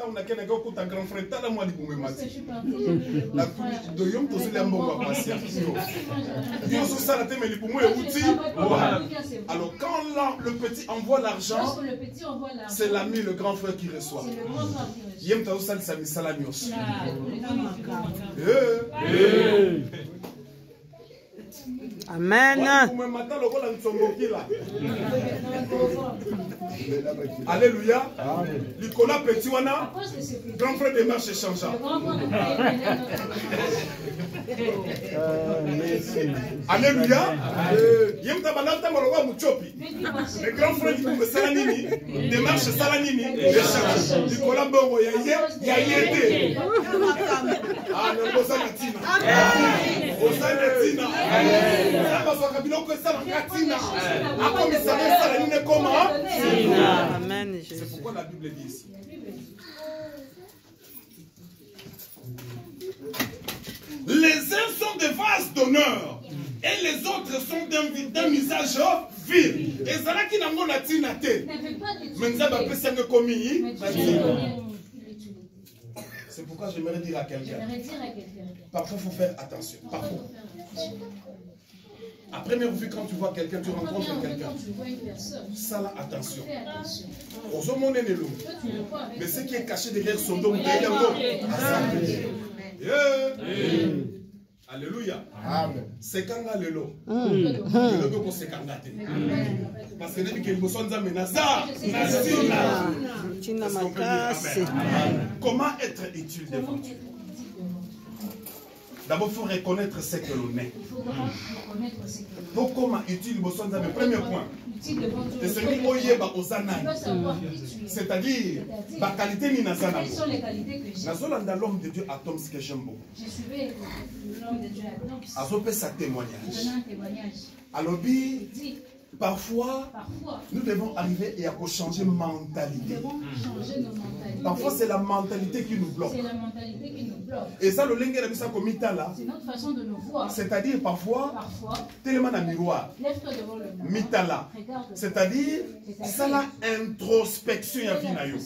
On a qu'un gars qui a grand frère, t'as la moi du boumé Lorsque mati. je suis parti, j'ai vu le La grand frère. coupe de yom tous les ambos va passer. Dieu se sert à tes mais les boumé outil. Alors quand le petit envoie l'argent, Lorsque le petit envoie l'argent, c'est l'ami, le grand frère qui reçoit. c'est le grand frère qui reçoit. Yem ta osal sa misala nyos. Amen. Alléluia. Nicolas petit À wana. cause de ce petit, Grand frère démarche échangeant. le grand frère de frère Alléluia. Yem ta balanta maloba muchopi. Le grand frère qui peut salanini, démarche salanini, échange. Nicolas bongo ya yété. Ah non, bosa katina. Bosa katina. Samba soka biloko sala katina. Akomisa salanini comment? Amen, C'est Jésus. pourquoi la Bible dit ici. des vases d'honneur. Et les autres sont d'un usage vil. Et ça là qui n'a pas de c'est pourquoi j'aimerais dire à quelqu'un. Parfois, il faut faire attention. Parfois. À première vue, quand tu vois quelqu'un, tu rencontres quelqu'un. Ça là, attention. Aux hommes, on est l'eau. Mais ce qui est caché derrière son dos, alléluia. C'est quand on a le lot. Le lot c'est quand on parce que depuis que nous sommes amenés comment être utile devant Dieu? D'abord, il faut reconnaître ce que l'on est. Pour comment utile nous sommes amenés. Premier point. C'est-à-dire, la qualité ni nazana. Nazolanda l'homme de Dieu Atom ce que j'aime beaucoup. J'ai suivi l'homme de Dieu Atom. Azopé sa témoignage. Donnant un témoignage. Alors, parfois, nous devons arriver et à changer mentalité. Parfois, c'est la mentalité qui nous bloque. C'est la mentalité qui nous bloque. Et ça, le lingue de la comita là. C'est notre façon de nous voir. C'est-à-dire parfois, tellement un miroir. Lève-toi devant le miroir. Mitala. C'est-à-dire, ça la introspection ya vie na yo.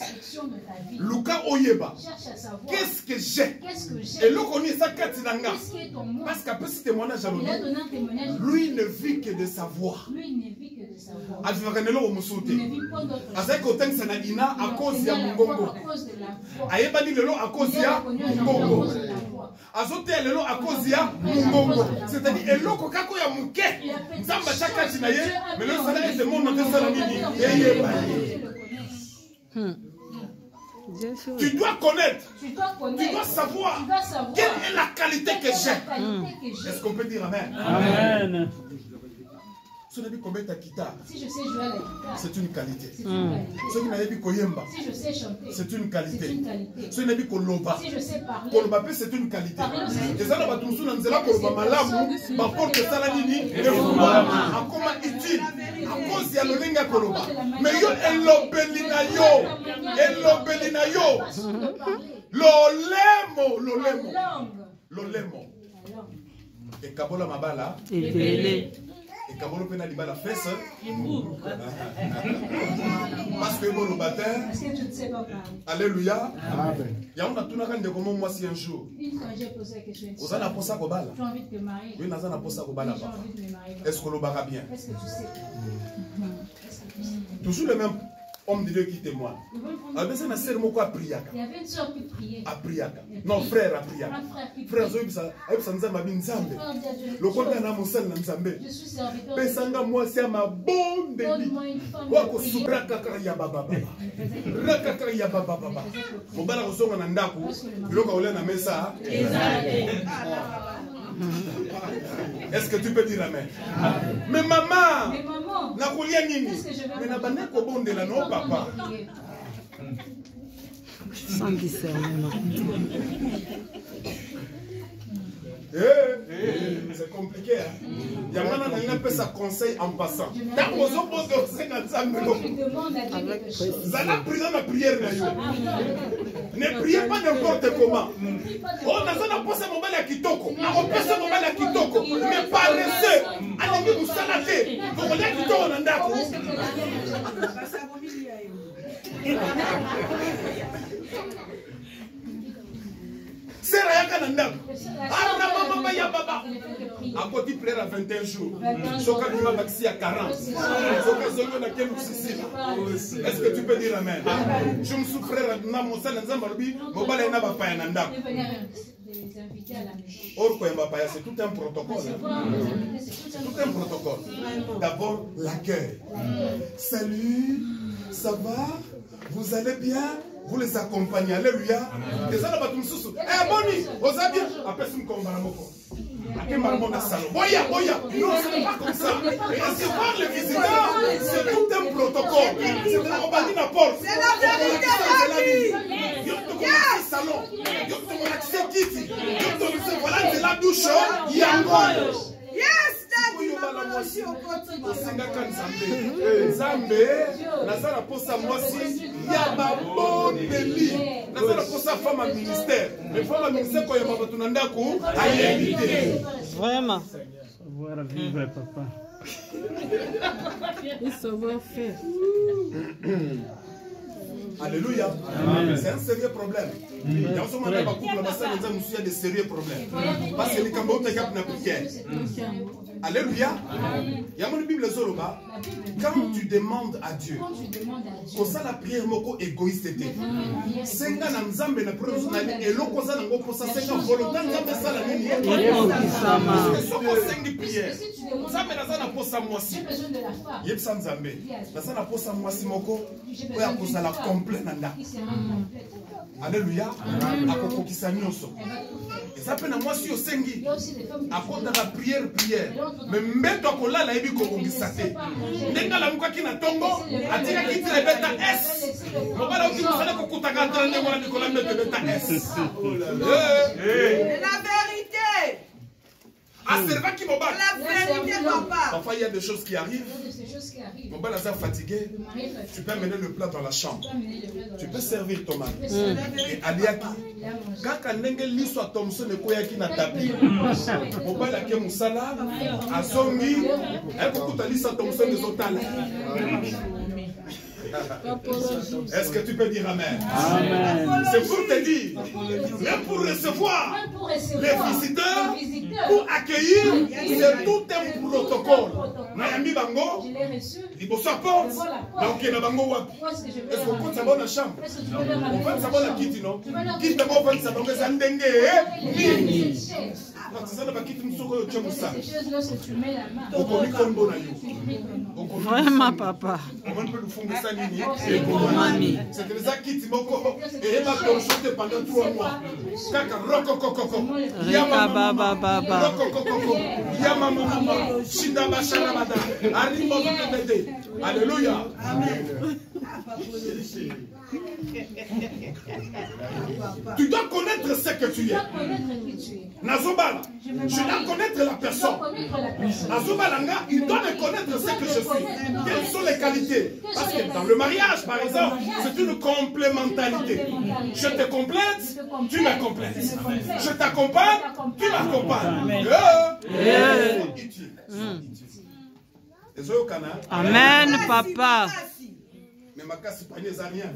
Luka oyeba. Cherche à savoir. Qu'est-ce que j'ai? Qu'est-ce que j'ai? Et l'eau connaît ça katinanga. Qu'est-ce qui est ton moi? Parce qu'après ce témoignage à il a donné un témoignage. lui ne vit que de sa voix. Lui ne vit que de sa voix. Avivakanelo omusuti. Il ne vit pas d'autre chose. Azai kotenga na ina à cause ya mungongo. À cause de la voix. Ayebani lelo à cause ya mungongo. Azote lelo à cause ya mungongo. C'est-à-dire eloko kako ya muke. Nzamba chaka tinaye, mais le salaire est monde de ça nini. Tu dois connaître. Tu dois savoir. Quelle est la qualité que j'ai. Est-ce qu'on peut dire amen? Amen. Si je sais jouer à la guitare, c'est une qualité. Si je sais chanter, c'est une qualité. Si je sais parler, c'est une qualité. Et ça, on va tout le monde porte ça nini comment utile à cause de l'olinga koloba. Mais yo elobelina yo lolemo et kabola mabala et Kabolo pena liba la fesse. Parce que bon le baptême. Parce que tu ne sais pas parler. Alléluia. Amen. Ya on a tout nakande comment moi si un jour. Une fois j'ai posé la question. Vous en a posé à Kobala. Tu as envie de te marier. Oui, nazana posé à Kobala. J'ai envie de me marier. Est-ce que le bara bien? Est-ce que tu sais? Toujours le même homme de Dieu qui témoigne. Il y avait une soeur qui priait. Non, frère a prié. Frère, je suis serviteur. Moi, c'est ma bonne débit. Est-ce que tu peux dire amen? Mais maman, mais n'a pas de la non papa. Sans discernement. C'est compliqué. Il y a un peu sa conseil en passant. Ne priez pas n'importe comment. On a posé mon bel à Kitoko. On a posé mon bel à Kitoko. Mais paresseux. Allez vous salader. Vous voulez Kitoko en andako. C'est rien qu'un andako. À côté de à 21 jours. Soka Dima Baxi à 40. Soka Zongo na Ken Sissi. Est-ce que tu peux dire amen? Je me suis frère na Moussa Nzambarbi, Mobala na Bapa Nanda. Or Koyamba, c'est tout un protocole. C'est tout un protocole. D'abord l'accueil. Salut, ça va? Vous allez bien? Vous les accompagnez, alléluia. Et ça, là-bas, tout le monde. Eh, Boni, vous allez bien? Après, c'est une combaramoko. Après, maman, dans le salon. Boya. Non, ce n'est pas comme ça. Et recevoir les visiteurs, c'est tout un protocole. C'est de la compagnie de la porte. C'est la vérité, la vie. Yo, tu commences le salon. Yo, tu commences le kiti. Yo, tu commences, voilà, c'est la douche. Yangoyo. Yes, daddy, maman, aussi au côté. Nzambe, nazala posa mwasi ya babondeli. Nazala posa femme à ministère. Mais femme à ministère, quand il y a babatuna ndaku, ayébité. Vraiment. Savoir vivre, papa. Et savoir faire. Alléluia. C'est un sérieux problème. Dans ce moment, il y a des sérieux problèmes. Parce que les Cambodgiens n'ont pas de prière. Alléluia. Il y a une Bible Zoroba. Quand tu demandes à Dieu, comme ça la prière moko égoïste était. Senga na nzambe na prière na eloko za ngo posa senga volonté nzambe sala nini. Soko sengi prière. Nzambe na za na posa mwasi. Yebsa nzambe. Na za na posa mwasi moko oya kozala complet na ndako. Alléluia. Akokokisa nyonso. Ezape na mwasi yo sengi. Akonda la prière. Mais mbeto kolala yebi kokongisa te. Ndenga la mukaki na tongo, atika kiti na beta S. Mobala uki musala kokutaka trende mwana Nicolas mbeto beta S. C'est la vérité. Aserva qui mobala. La vérité, papa. Parfois il y a des choses qui arrivent. Mobala est fatigué. Tu peux amener le plat dans la chambre. Tu peux servir ton mari. Et aliaki. Kaka ndenge liso a Thompson e koyaki na tapi. Mobala ke musala azongi. Ekokuta liso a Thompson ezotala. Est-ce que tu peux dire amen? Amen. C'est pour te dire, même pour recevoir les visiteurs, pour accueillir, c'est tout un protocole. Nayami bango, liboso porte, donc il y a bango wapi. Est-ce qu'on compte ça dans la chambre? On va savoir la kiti non? Kiti d'abord on va savoir que ça ndenge. Vraiment, papa. C'est que ça quitte Moko et Emma t'ont chanté pendant 3 mois. Kaka rokokokoko. Rika baba baba. Rokokokoko. Yama mama. Shinda bashana bada. Arimo bede. Alléluia. Amen. Tu dois connaître ce que tu es. Nazobala, je dois connaître la personne. Nazobalanga, il doit me connaître ce que je suis. Quelles sont les qualités? Parce que dans le mariage, par exemple, c'est une complémentarité. Je te complète, tu me complètes. Je t'accompagne, tu m'accompagnes. Amen, papa. Mais ma casse pas les rien.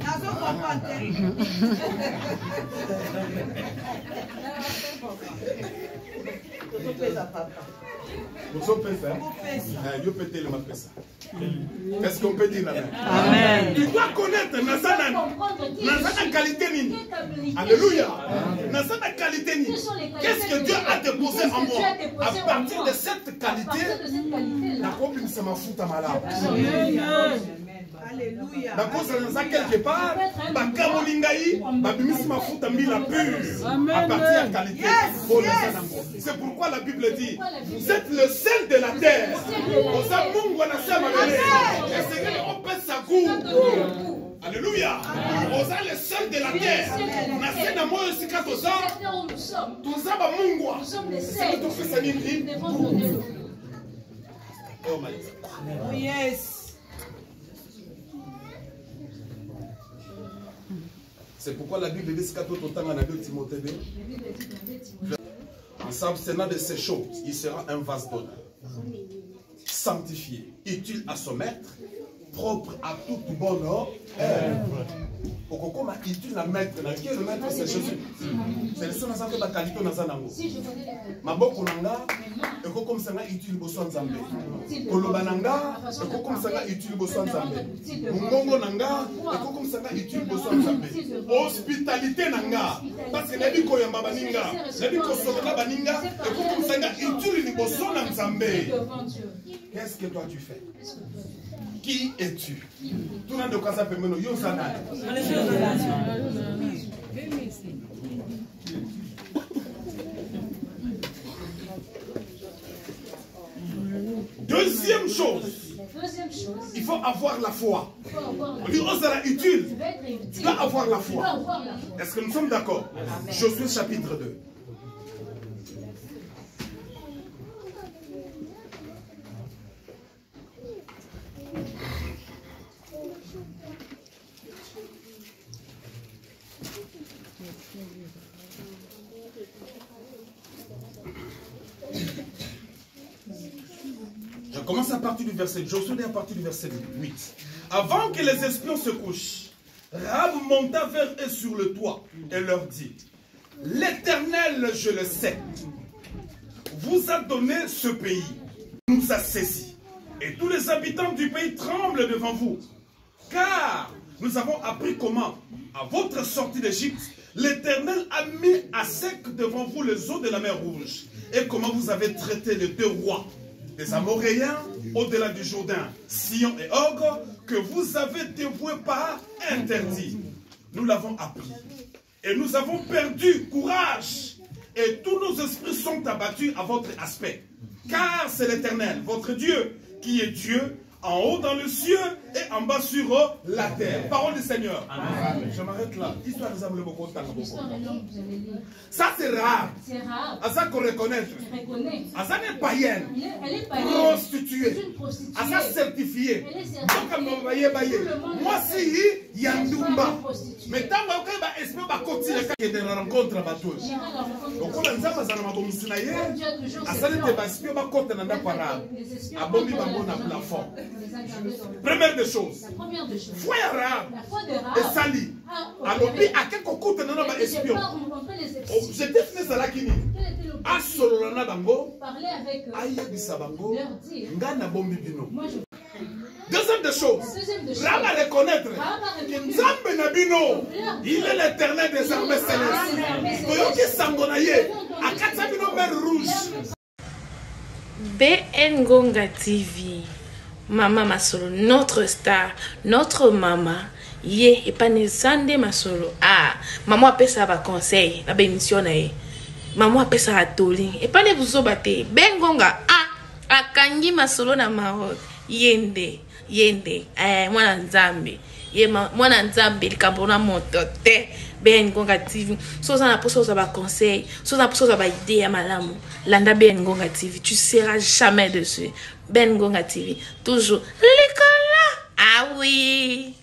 Est-ce qu'on peut dire amen? Amen. Tu dois connaître Nazana qualité nini. Alléluia. Nazana qualité nini. Qu'est-ce que Dieu a déposé en moi? À partir de cette qualité, la copine se m'a foutu à malade. Alléluia. D'accord, ça quelque part, à partir de qualité. C'est pourquoi la Bible dit, vous êtes le sel de la terre. Alléluia. Vous êtes le sel de la terre. Nous sommes les sels. Oh my God. Yes. C'est pourquoi la Bible dit que tout autant en a 2 Timothée 2. En s'abstenant de ces choses, il sera un vase d'honneur, sanctifié, utile à son maître, propre à toute bonne œuvre. Pourquoi utile à maître? Qui est le maître? C'est Jésus. C'est le seul qui a fait la qualité dans un angle. Ma boko nanga, et comme ça utile bosso nzambe. Kolobananga, et comme ça utile bosso nzambe. Mungongo nanga, et comme ça utile bosso nzambe. Hospitalité nanga, parce que les biko yamba baninga, les biko sokona baninga, et comme ça utile bosso nzambe. Qu'est-ce que toi tu fais? Qui es-tu? Tout le monde de casa permet nous yosana. Deuxième chose, il faut avoir la foi. On dit, oh, ça sera utile. Tu dois avoir la foi. Est-ce que nous sommes d'accord? Josué chapitre 2. commence à partir du verset, Josué à partir du verset 8. Avant que les espions se couchent, Rahab monta vers eux sur le toit et leur dit, l'Éternel, je le sais, vous a donné ce pays, nous a saisis, et tous les habitants du pays tremblent devant vous, car nous avons appris comment, à votre sortie d'Égypte, l'Éternel a mis à sec devant vous les eaux de la mer Rouge, et comment vous avez traité les deux rois, les Amoréens, au-delà du Jourdain, Sion et Og, que vous avez dévoués par interdit. Nous l'avons appris. Et nous avons perdu courage. Et tous nos esprits sont abattus à votre aspect. Car c'est l'Éternel, votre Dieu, qui est Dieu, en haut dans le ciel et en bas sur la terre. Parole du Seigneur. Amen. Je m'arrête là. Histoire des âmes, ça c'est rare. C'est rare. À ça qu'on reconnaît. À ça n'est païenne. Elle est païenne. Prostituée. À ça certifiée. Donc, moi, si Yandumba. Mais tant que je espère que je vais rencontrer la batteuse. Donc, on a dit que ça m'a commis à ça n'était pas si on va compter dans la parade. À bon niveau, on a plafond. Première des choses. Foi arabe. Et sali. Alors, à quel concours de nos espions. Objectif n'est pas qui a solo na bango. Aïe bisabango. Ngana bombi bino. Deuxième des choses. Là, va reconnaître. Nzambe na bino. Il est l'Éternel des armées célestes. Toyoki sangonaye. Akatsa bino mer rouge. BN Ngonga TV. Maman Masolo, notre star, notre maman. Ye, et pas Nezande Masolo. Ah, maman a fait ça à conseil, la bénédiction. Maman a fait ça à Toli. Et pas ne vous obatez. BN Ngonga, ah, Akangi Masolo na Maroc. Yende, mwana Nzambe. Ye, mwana Nzambe, le Kabona Montote. BN Ngonga TV. Sosa na poso za ba conseil, sosa na poso za ba idée à malamu. Landa BN Ngonga TV, tu seras jamais dessus. BN Ngonga TV, toujours l'école là. Ah oui.